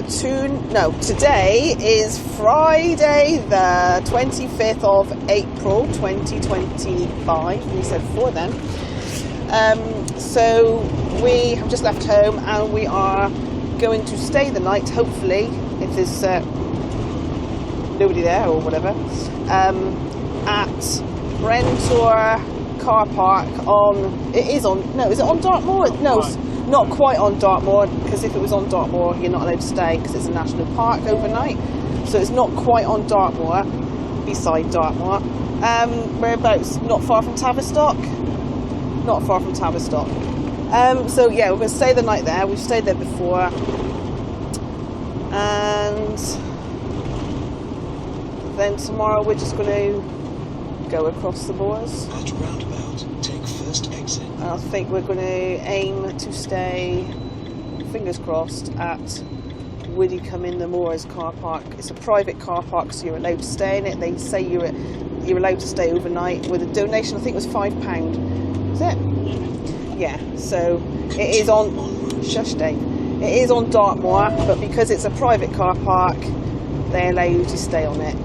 today is Friday the 25th of April 2025. We said before then. So we have just left home and we are going to stay the night, hopefully, if there's nobody there or whatever, at Brentor car park is it on Dartmoor? No, it's not quite on Dartmoor, because if it was on Dartmoor you're not allowed to stay because it's a national park overnight, so it's not quite on Dartmoor, beside Dartmoor. Whereabouts? Not far from Tavistock. So yeah, we're going to stay the night there. We've stayed there before, and then tomorrow we're just going to go across the moors. At roundabout, take first exit. And I think we're going to aim to stay, fingers crossed, at Widecombe-in-the-Moor's car park. It's a private car park, so you're allowed to stay in it. They say you're allowed to stay overnight with a donation. I think it was £5. Is it? Yeah. So it is on. Shush, Dave. It is on Dartmoor, but because it's a private car park, they allow you to stay on it.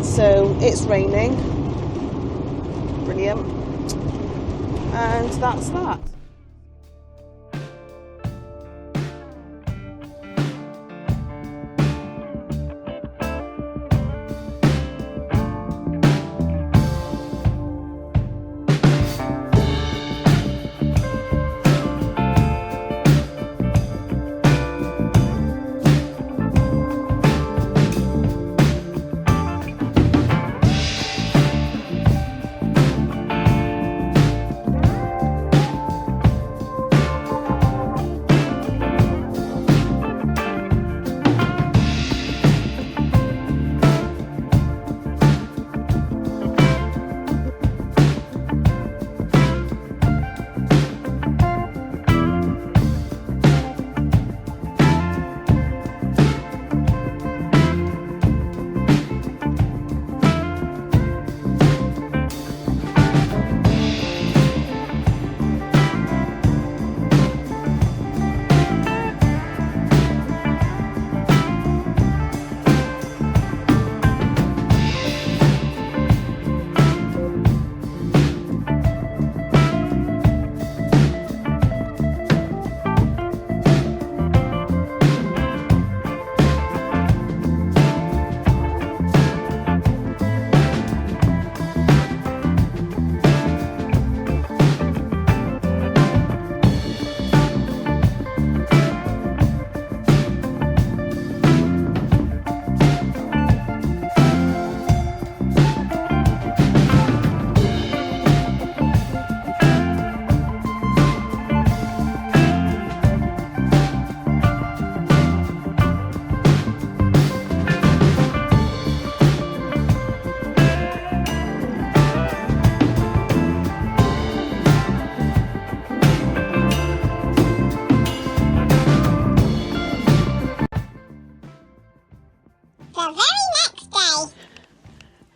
So it's raining. Brilliant. And that's that.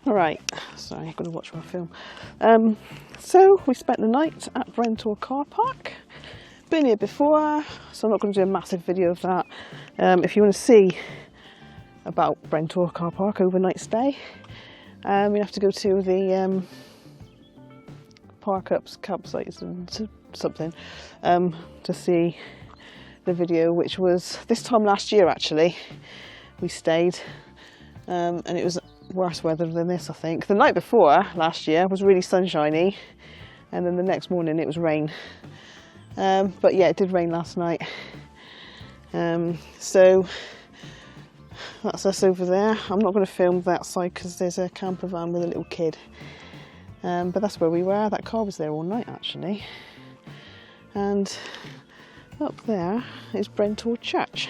Right, sorry, I've got to watch my film. So we spent the night at Brentor car park. Been here before, so I'm not going to do a massive video of that. If you want to see about Brentor car park overnight stay, you have to go to the park ups, campsites and something to see the video, which was this time last year actually. We stayed and it was worse weather than this, I think. The night before last year was really sunshiny, and then the next morning it was rain. But yeah, it did rain last night. So that's us over there. I'm not going to film that side because there's a camper van with a little kid. But that's where we were. That car was there all night actually. And up there is Brentor Church.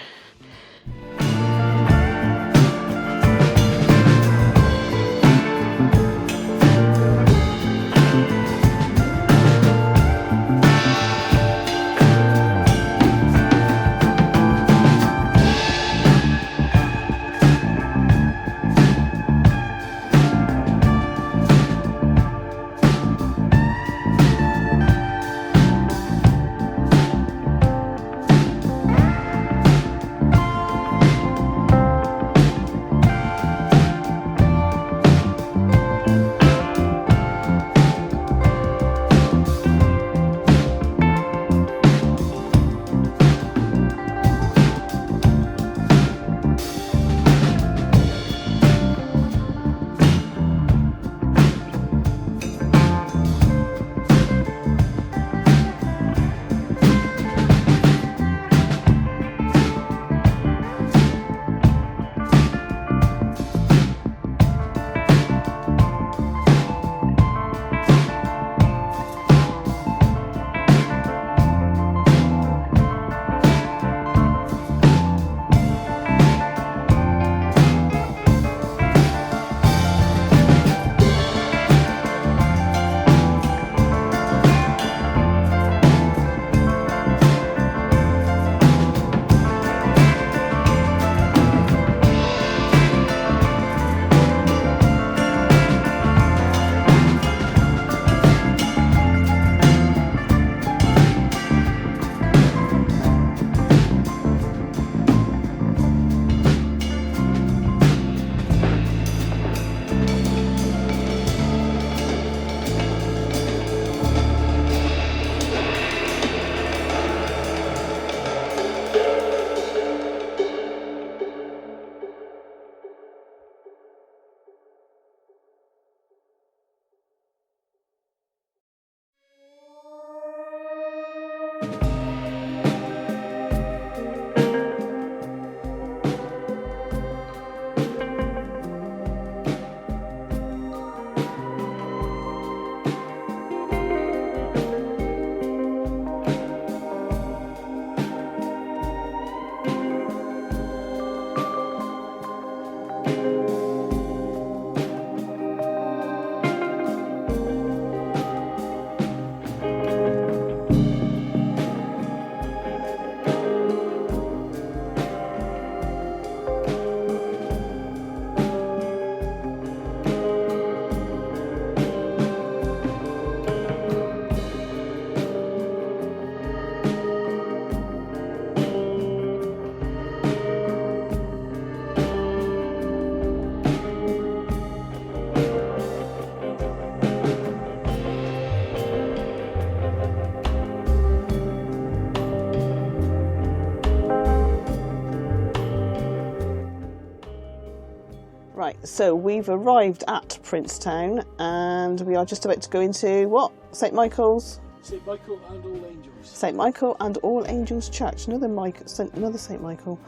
Right, so we've arrived at Princetown and we are just about to go into what? St Michael's? St Michael and All Angels. St Michael and All Angels Church, another St Michael.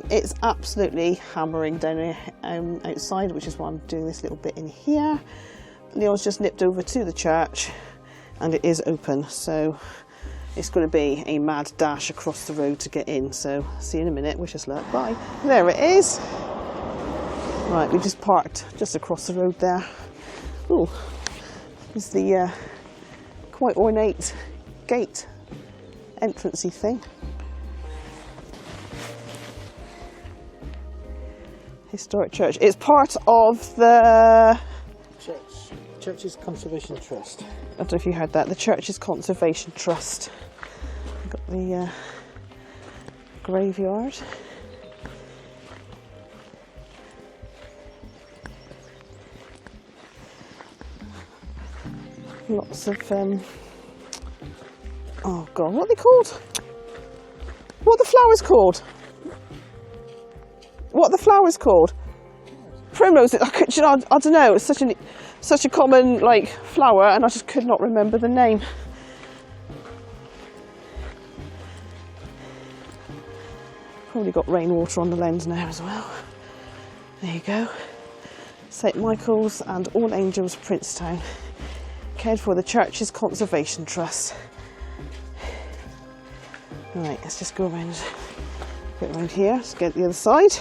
It's absolutely hammering down here outside, which is why I'm doing this little bit in here. Leon's just nipped over to the church and it is open, so it's going to be a mad dash across the road to get in. So see you in a minute, wish us luck, bye. There it is. Right, we just parked just across the road there. Ooh, it's the quite ornate gate entrancey thing. Historic church. It's part of the Church's Conservation Trust. I don't know if you heard that. The Church's Conservation Trust. We've got the graveyard. Lots of oh god, what are they called? What are the flowers called? What are the flowers called? Primroses. I don't know. It's such a common like flower, and I just could not remember the name. Probably got rainwater on the lens now as well. There you go. St Michael's and All Angels, Princetown. Cared for the Church's Conservation Trust. Right, let's just go around, get around here, let's get the other side.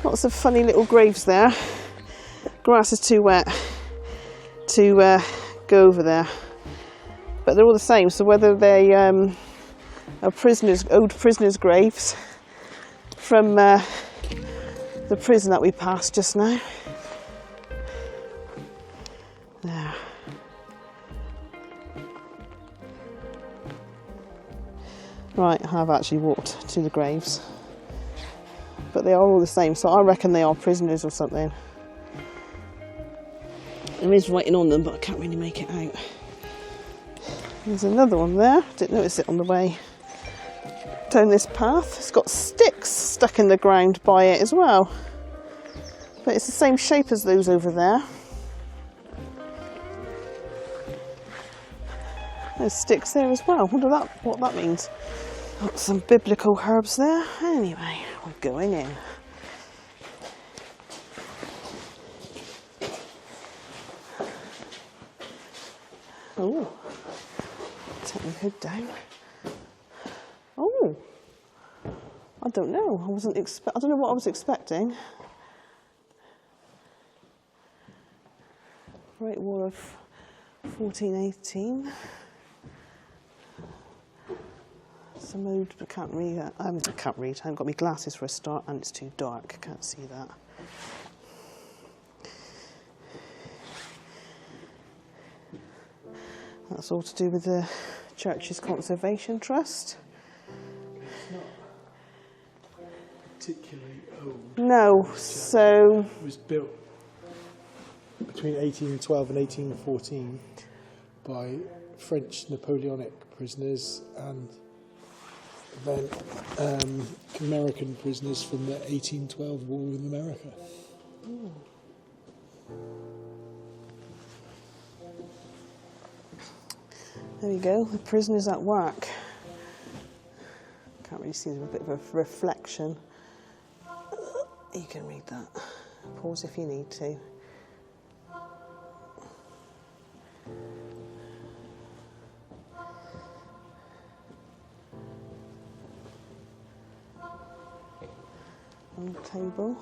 Lots of funny little graves there. Grass is too wet to go over there, but they're all the same. So whether they are old prisoners' graves from the prison that we passed just now. There. Right, I have actually walked to the graves, but they are all the same, so I reckon they are prisoners or something. There is writing on them, but I can't really make it out. There's another one there, didn't notice it on the way down this path. It's got sticks stuck in the ground by it as well, but it's the same shape as those over there. There's sticks there as well. Wonder what that means. Got some biblical herbs there. Anyway, we're going in. Oh, take my hood down. Oh, I don't know. I don't know what I was expecting. Great War of 1418. Some old, but can't read that. I haven't got my glasses for a start, and it's too dark. Can't see that. That's all to do with the Church's Conservation Trust. It's not particularly old. No, so It was built between 1812 and 1814 by French Napoleonic prisoners and then American prisoners from the 1812 war with America. Ooh. There you go, the prisoners at work. Can't really see, there's a bit of a reflection. You can read that. Pause if you need to. On the table,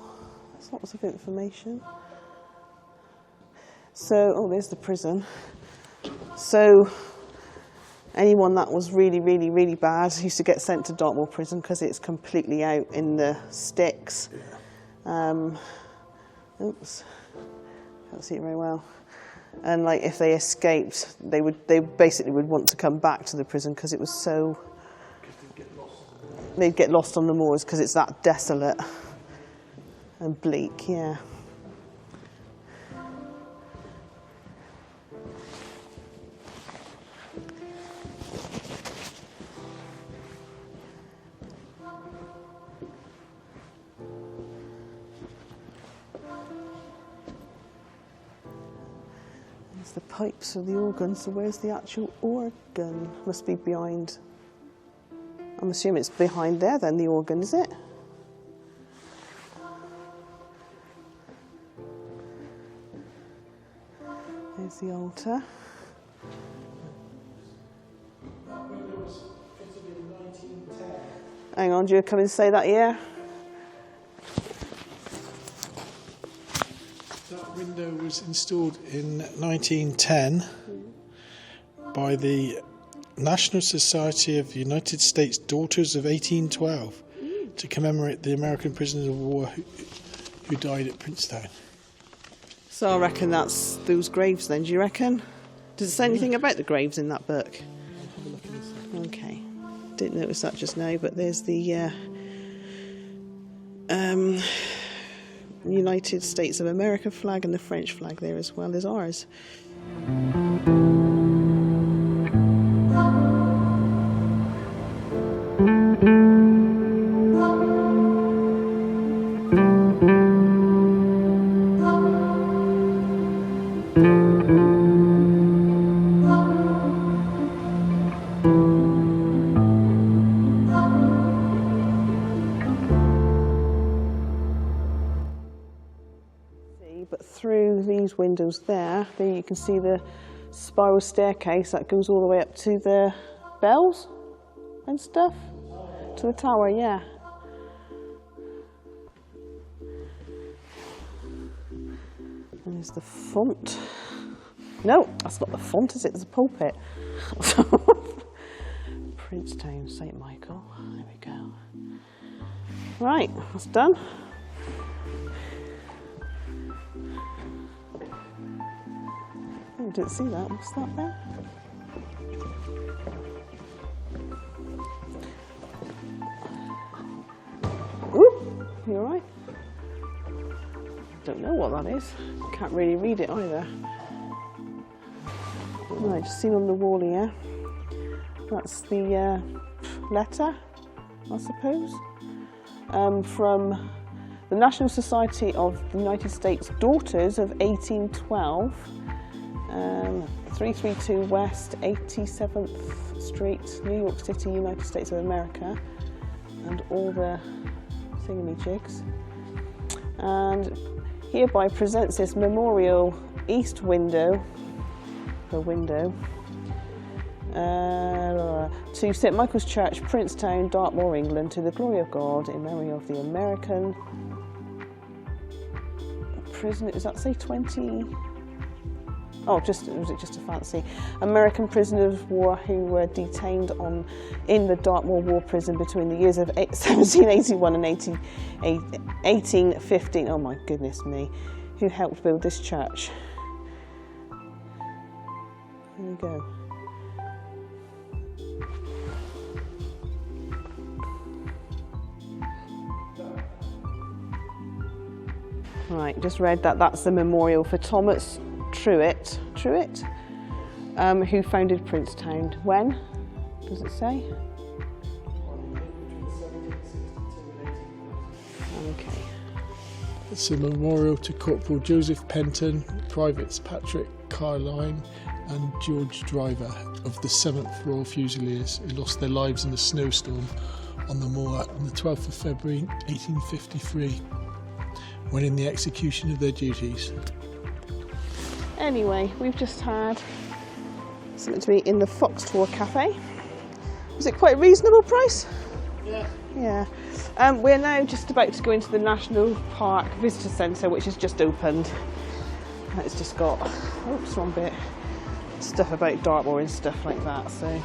there's lots of information. So, oh, there's the prison. So, anyone that was really, really, really bad used to get sent to Dartmoor prison because it's completely out in the sticks. Oops, can't see it very well. And like, if they escaped, they basically would want to come back to the prison because it was so. They'd get lost on the moors because it's that desolate and bleak, yeah. It's the pipes for the organ, so where's the actual organ? Must be behind. I'm assuming it's behind there then, the organ, is it? There's the altar. That window was fitted in 1910. Hang on, do you come and say that year? That window was installed in 1910 by the National Society of the United States Daughters of 1812 to commemorate the American prisoners of war who died at Princetown. So I reckon that's those graves then, do you reckon? Does it say anything about the graves in that book? I'll have a look at this. Okay. Didn't notice that just now, but there's the United States of America flag and the French flag there as well as ours. But through these windows there you can see the spiral staircase that goes all the way up to the bells and stuff, to the tower, yeah. And there's the font. No, that's not the font, is it? It's a pulpit. Princetown, St. Michael. There we go. Right, that's done. Oh, I didn't see that. What's that there? Ooh, you alright? Don't know what that is. Can't really read it either. Right, just seen on the wall here. That's the letter, I suppose, from the National Society of the United States Daughters of 1812, 332 West 87th Street, New York City, United States of America, and all the thingamajigs. And hereby presents this memorial east window, to St. Michael's Church, Princetown, Dartmoor, England, to the glory of God, in memory of the American prisoner. Does that say 20? Oh, was it just a fancy? American prisoners of war who were detained in the Dartmoor War Prison between the years of 1781 and 1815. Oh my goodness me! Who helped build this church? There you go. Right, just read that that's the memorial for Thomas Truitt, who founded Princetown. When? Does it say? Okay. It's a memorial to Corporal Joseph Penton, Privates Patrick Carline and George Driver of the 7th Royal Fusiliers who lost their lives in a snowstorm on the moor on the 12th of February 1853 when in the execution of their duties. Anyway, we've just had something to eat in the Foxtor Cafe. Was it quite a reasonable price? Yeah. Yeah. We're now just about to go into the National Park Visitor Centre, which has just opened. It's just got, oops, wrong bit, stuff about Dartmoor and stuff like that, so.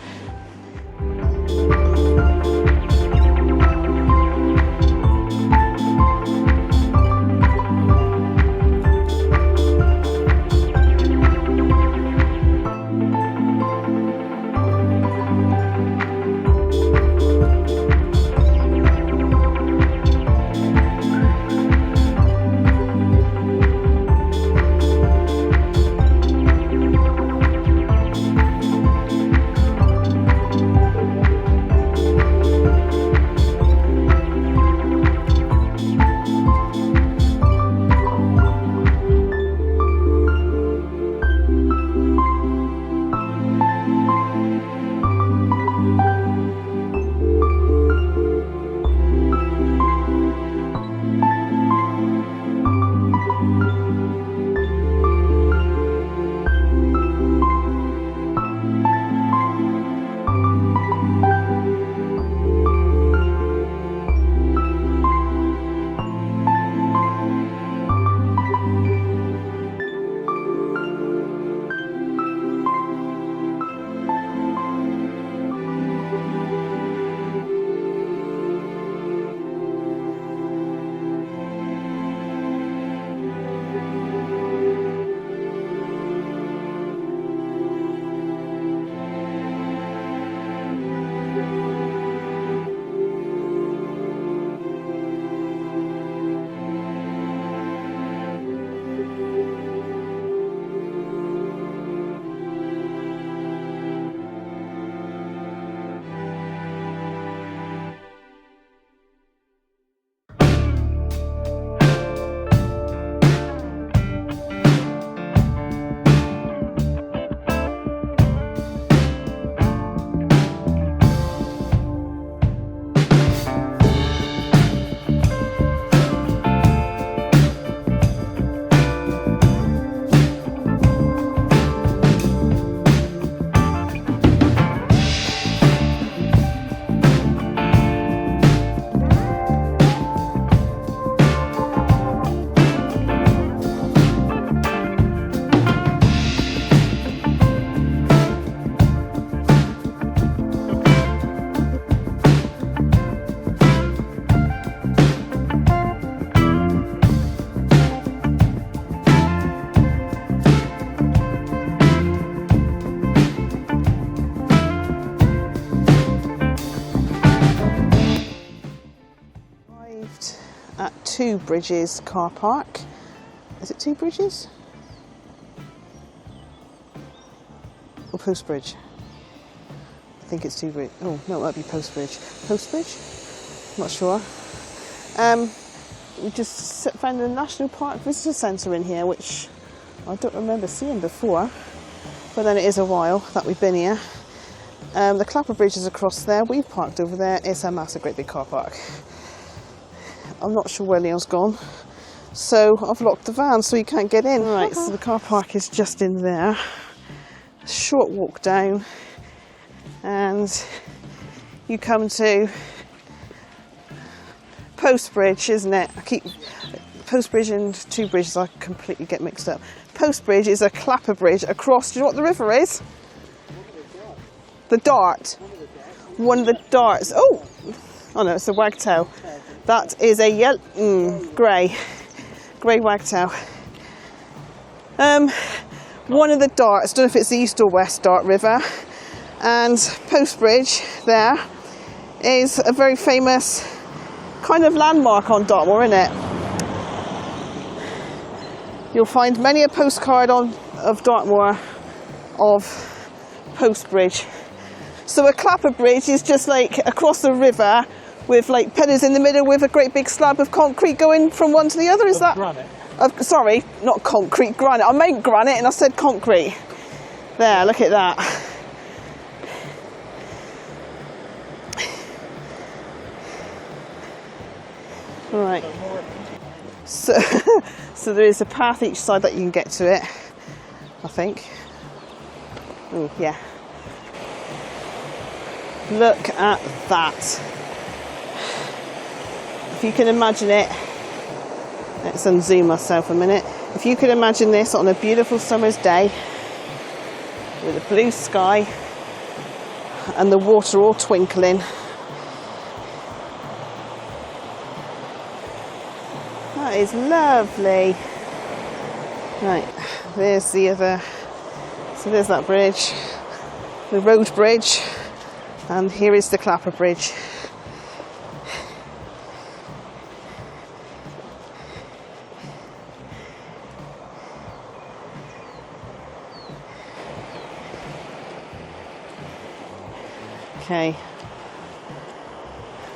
Arrived at Two Bridges car park. Is it Two Bridges? Or Postbridge? I think it's Two Bridge. Oh no, it might be Postbridge. Postbridge? Not sure. We just found the National Park Visitor Centre in here, which I don't remember seeing before, but then it is a while that we've been here. The Clapper Bridge is across there. We've parked over there. It's a massive, great big car park. I'm not sure where Leon's gone, so I've locked the van so he can't get in. Right, so the car park is just in there. A short walk down, and you come to Postbridge, isn't it? Postbridge and Two Bridges, I completely get mixed up. Postbridge is a clapper bridge across. Do you know what the river is? The Dart. One of the darts. Oh no, it's the wagtail. That is a yellow, grey wagtail. One of the darts. Don't know if it's the east or west Dart River. And Postbridge there is a very famous kind of landmark on Dartmoor, isn't it? You'll find many a postcard of Dartmoor of Postbridge. So a clapper bridge is just like across the river with like pillars in the middle with a great big slab of concrete going from one to the other. Is that granite? Sorry, not concrete, granite. I meant granite and I said concrete. There, look at that. Right. So there is a path each side that you can get to it, I think. Oh, yeah. Look at that. If you can imagine it, let's unzoom myself a minute. If you could imagine this on a beautiful summer's day with a blue sky and the water all twinkling. That is lovely. Right, there's the other, so there's that bridge, the road bridge, and here is the Clapper Bridge. Okay,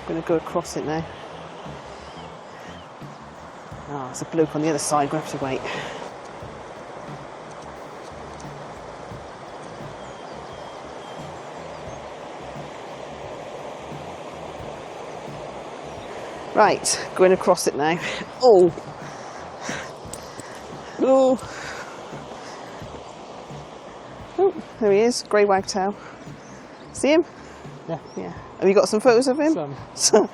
I'm going to go across it now. Oh, there's a bloke on the other side, we'll have to wait. Right, going across it now. Oh! Oh! Oh, there he is, grey wagtail. See him? Yeah. Yeah. Have you got some photos of him? Some.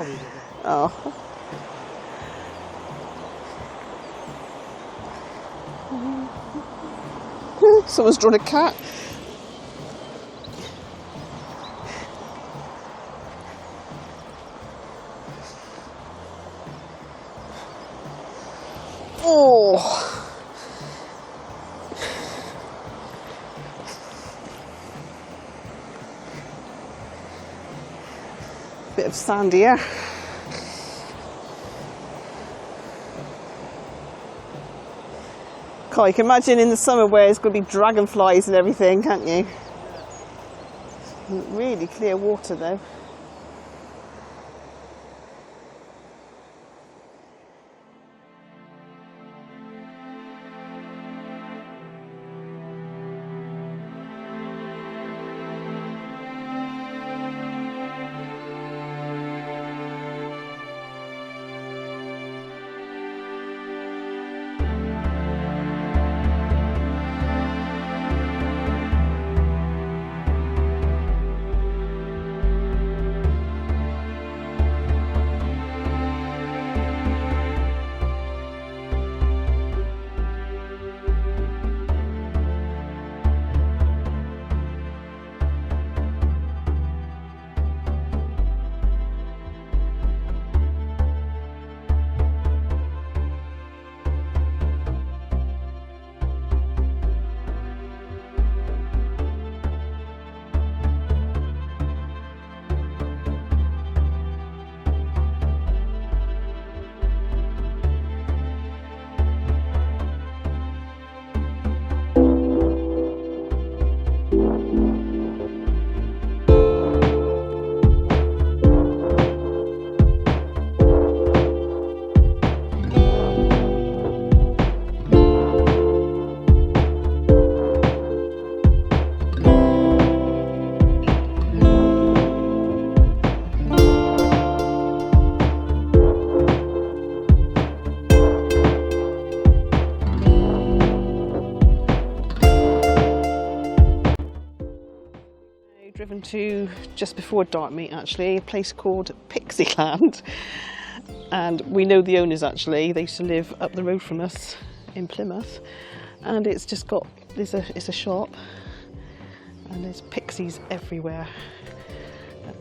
Oh. Someone's drawn a cat. Oh. Bit of sand here. God, you can imagine in the summer where it's going to be dragonflies and everything, can't you? Really clear water though. driven to just before Dartmeet, actually, a place called Pixieland. And we know the owners, actually. They used to live up the road from us in Plymouth. And it's just got, it's a shop, and there's Pixies everywhere.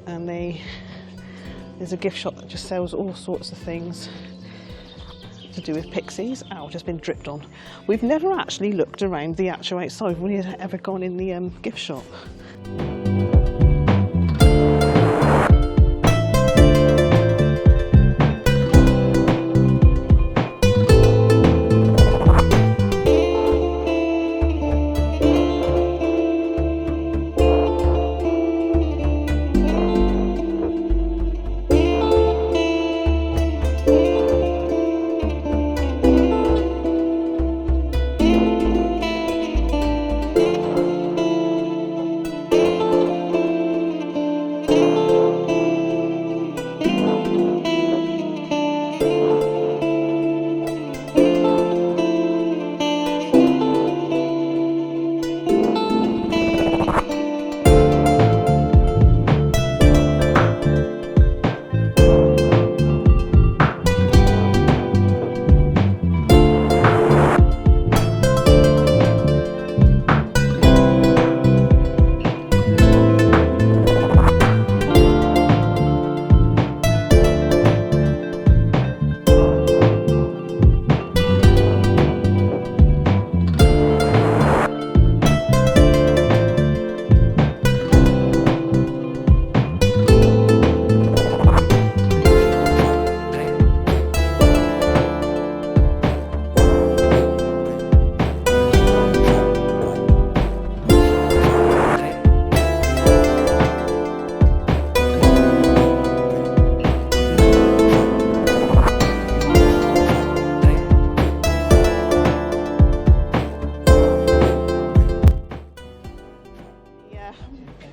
And there's a gift shop that just sells all sorts of things to do with Pixies. Ow, just been dripped on. We've never actually looked around the actual outside. We've only ever gone in the gift shop.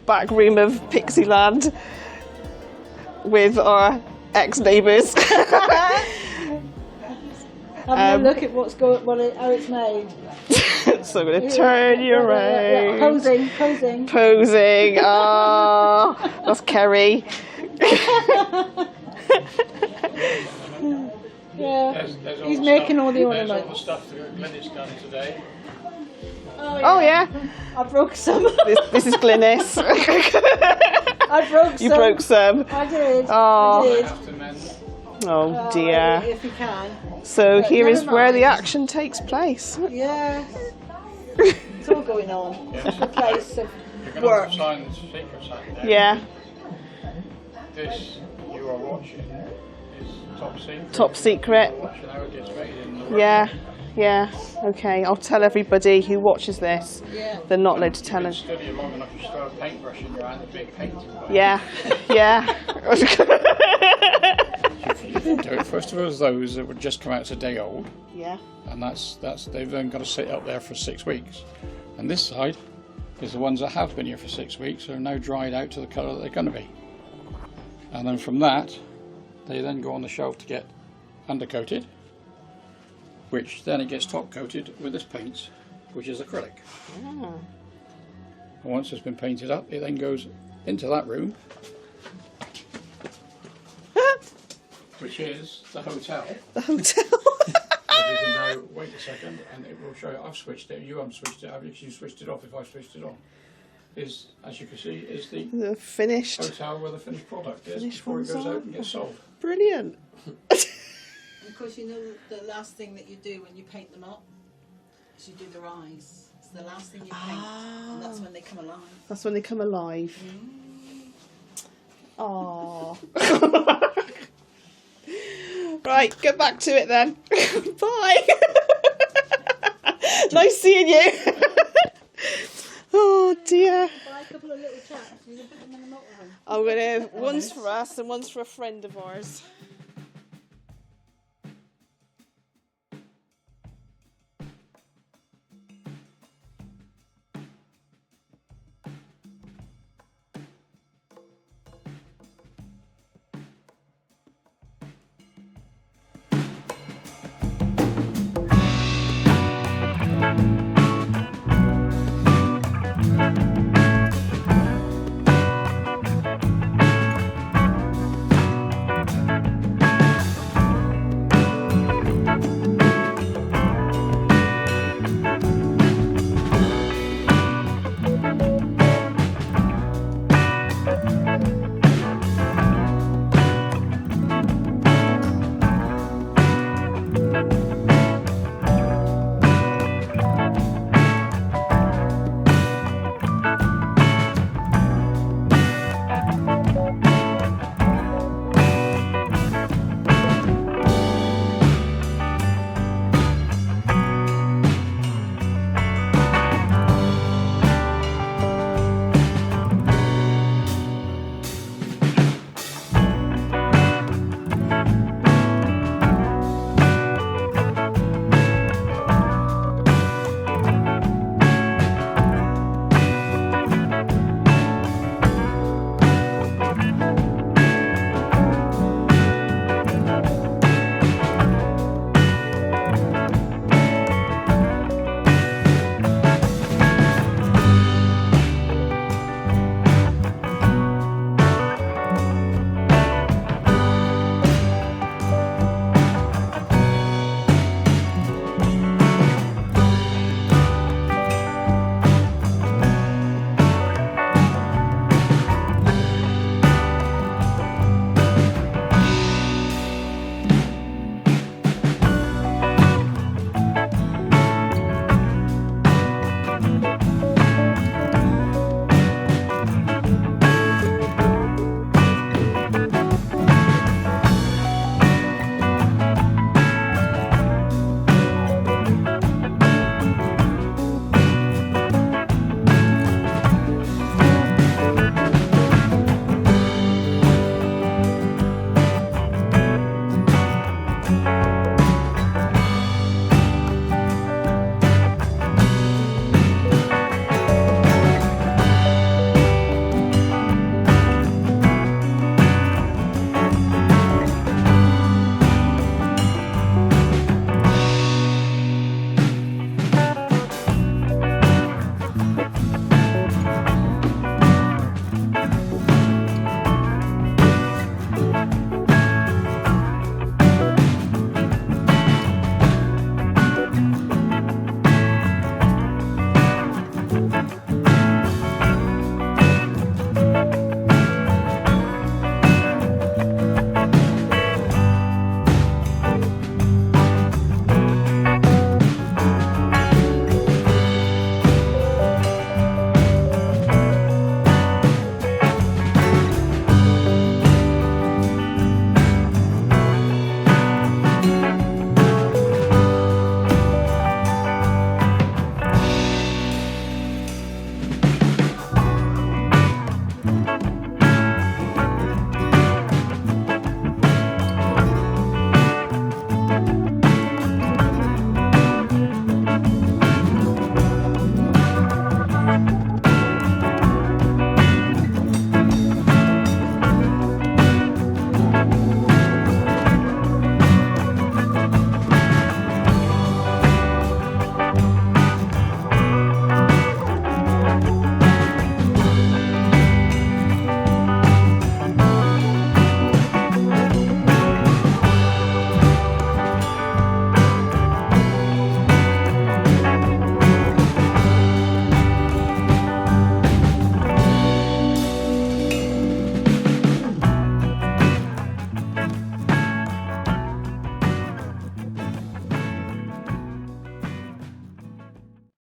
Back room of Pixieland with our ex-neighbours. Have a look at how it's made. So I'm going to turn you around. Posing. Posing. Ah, that's Keri. Yeah, There's he's making all the There's all ornaments. the stuff that Glynis done today. Oh yeah. I broke some. This is Glynis. I broke some. You broke some. I did. Oh. I did. Have to mend. Oh dear. If you can. So But here is never where the mind. action takes place. Yeah. It's all going on. It's a place of You're going work. to sign the secret sign there. Yeah. This you are watching is top secret. Top secret. Watching how it gets made in the Yeah. Yeah. Okay. I'll tell everybody who watches this. Yeah. They're not allowed to tell You've us. been studying long enough, you still have a paintbrush in your hand, a big paint. Yeah. Yeah. Do it. First of all, those that would just come out today old, Yeah. and that's they've then got to sit up there for 6 weeks. And this side is the ones that have been here for 6 weeks are now dried out to the colour that they're going to be. And then from that, they then go on the shelf to get undercoated, which then it gets top coated with this paint, which is acrylic. Oh. And once it's been painted up, it then goes into that room, which is the hotel. The hotel. As you can now, wait a second, and it will show you. I've switched it. You haven't switched it. Have you? You switched it off. If I switched it on, is as you can see, is the The finished. hotel where the finished product is Finished before it goes ones out are. and gets sold. Brilliant. And of course, you know the last thing that you do when you paint them up is you do their eyes. It's the last thing you paint, and that's when they come alive. That's when they come alive. Aww. Right, get back to it then. Bye. Nice seeing you. Oh dear. Buy a couple of little chaps. You can put them in the motorhome. I'm gonna. One's for us and one's for a friend of ours.